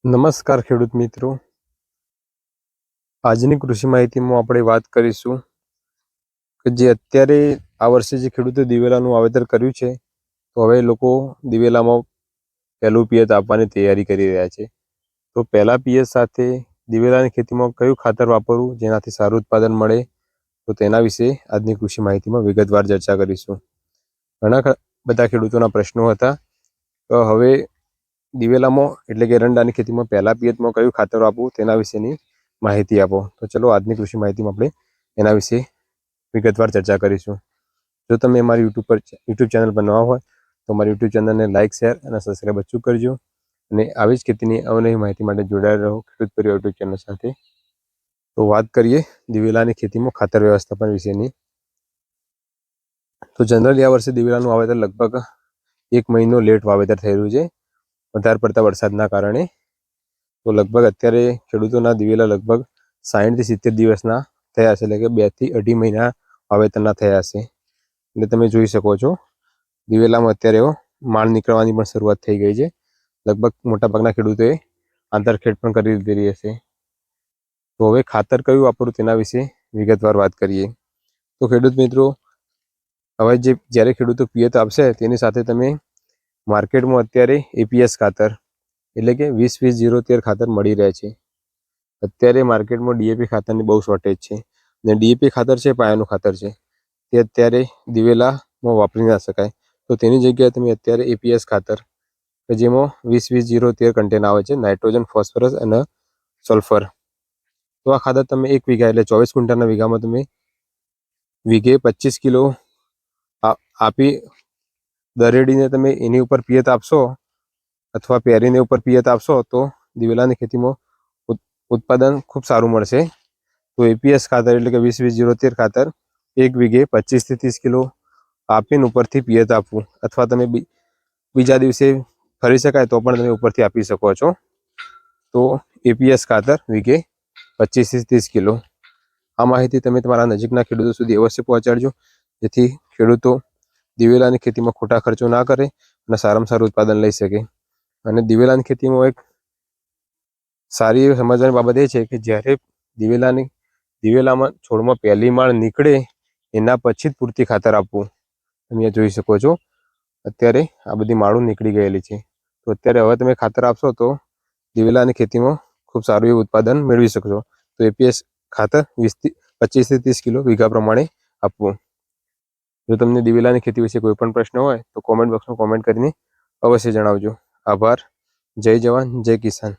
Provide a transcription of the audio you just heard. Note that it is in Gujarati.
નમસ્કાર ખેડૂત મિત્રો, આજની કૃષિ માહિતીમાં આપણે વાત કરીશું કે જે અત્યારે આ વર્ષે જે ખેડૂતો દિવેલાનું વાવેતર કર્યું છે તો હવે લોકો દિવેલામાં પહેલું પિયત આપવાની તૈયારી કરી રહ્યા છે. તો પહેલા પિયત સાથે દિવેલાની ખેતીમાં કયું ખાતર વાપરવું જેનાથી સારું ઉત્પાદન મળે, તો તેના વિશે આજની કૃષિ માહિતીમાં વિગતવાર ચર્ચા કરીશું. ઘણા બધા ખેડૂતોના પ્રશ્નો હતા તો હવે દિવેલામાં એટલે કે એરંડાની ખેતીમાં પહેલા પિયતમાં કયું ખાતર આપવું તેના વિશેની માહિતી આપો. તો ચલો આજની કૃષિ માહિતીમાં આપણે એના વિશે વિગતવાર ચર્ચા કરીશું. જો તમે અમારી યુટ્યુબ ચેનલ પર નવા હોય તો અમારી યુટ્યુબ ચેનલને લાઇક, શેર અને સબસ્ક્રાઈબ અચૂક કરજો અને આવી જ ખેતીની અવનવી માહિતી માટે જોડાયેલા રહો ખેડૂત પરિવાર યુટ્યુબ ચેનલ સાથે. તો વાત કરીએ દિવેલાની ખેતીમાં ખાતર વ્યવસ્થાપન વિશેની. તો જનરલી આ વર્ષે દિવેલાનું વાવેતર લગભગ 1 મહિનો લેટ વાવેતર થઈ રહ્યું છે વધારે પડતા વરસાદના કારણે. તો લગભગ અત્યારે ખેડૂતોના દિવેલા લગભગ 60 થી 70 દિવસના થયા છે, એટલે કે 2 થી 2.5 મહિના વાવેતરના થયા છે. એટલે તમે જોઈ શકો છો દિવેલામાં અત્યારે માળ નીકળવાની પણ શરૂઆત થઈ ગઈ છે. લગભગ મોટાભાગના ખેડૂતોએ આંતરખેડ પણ કરી દીધી હશે. તો હવે ખાતર કયું વાપરવું તેના વિશે વિગતવાર વાત કરીએ. તો ખેડૂત મિત્રો, હવે જ્યારે ખેડૂતો પિયત આપશે તેની સાથે તમે માર્કેટમાં અત્યારે એપીએસ ખાતર એટલે કે 20-20-0-13 ખાતર મળી રહે છે. અત્યારે માર્કેટમાં ડીએપી ખાતરની બહુ શોર્ટેજ છે અને ડીએપી ખાતર છે પાયાનું ખાતર છે, તે અત્યારે દિવેલામાં વાપરી ના શકાય. તો તેની જગ્યાએ તમે અત્યારે એપીએસ ખાતર કે જેમાં 20-20-0-13 કન્ટેન આવે છે, નાઇટ્રોજન, ફોસ્ફરસ અને સલ્ફર. તો આ ખાતર તમે 1 વીઘા એટલે 24 ક્વિન્ટલના વીઘામાં તમે વીઘે 25 કિલો આપી દરેડીને તમે એની ઉપર પિયત આપશો અથવા પેરીને ઉપર પિયત આપશો તો દિવેલાની ખેતીમાં ઉત્પાદન ખૂબ સારું મળશે. તો એપીએસ ખાતર એટલે કે 20-20-0-13 ખાતર 1 વીઘે 25 થી 30 કિલો આપીને ઉપરથી પિયત આપવું, અથવા તમે બીજા દિવસે ફરી શકાય તો પણ તમે ઉપરથી આપી શકો છો. તો એપીએસ ખાતર વીઘે 25 થી 30 કિલો. આ માહિતી તમે તમારા નજીકના ખેડૂતો સુધી અવશ્ય પહોંચાડજો, જેથી ખેડૂતો દિવેલાની ખેતીમાં ખોટા ખર્ચો ના કરે અને સારામાં સારું ઉત્પાદન લઈ શકે. અને દિવેલાની ખેતીમાં એક સારી એવી સમજવાની બાબત એ છે કે જ્યારે દિવેલામાં છોડમાં પહેલી માળ નીકળે એના પછી જ પૂરતી ખાતર આપવું. તમે જોઈ શકો છો અત્યારે આ બધી માળો નીકળી ગયેલી છે. તો અત્યારે હવે તમે ખાતર આપશો તો દિવેલાની ખેતીમાં ખૂબ સારું એવું ઉત્પાદન મેળવી શકશો. તો એપીએસ ખાતર 25 થી 30 કિલો વીઘા પ્રમાણે આપવું. જો તમને દિવેલાની ખેતી વિશે કોઈ પણ પ્રશ્ન હોય તો કોમેન્ટ બોક્સમાં કોમેન્ટ કરીને અવશ્ય જણાવજો. આભાર. જય જવાન, જય કિસાન.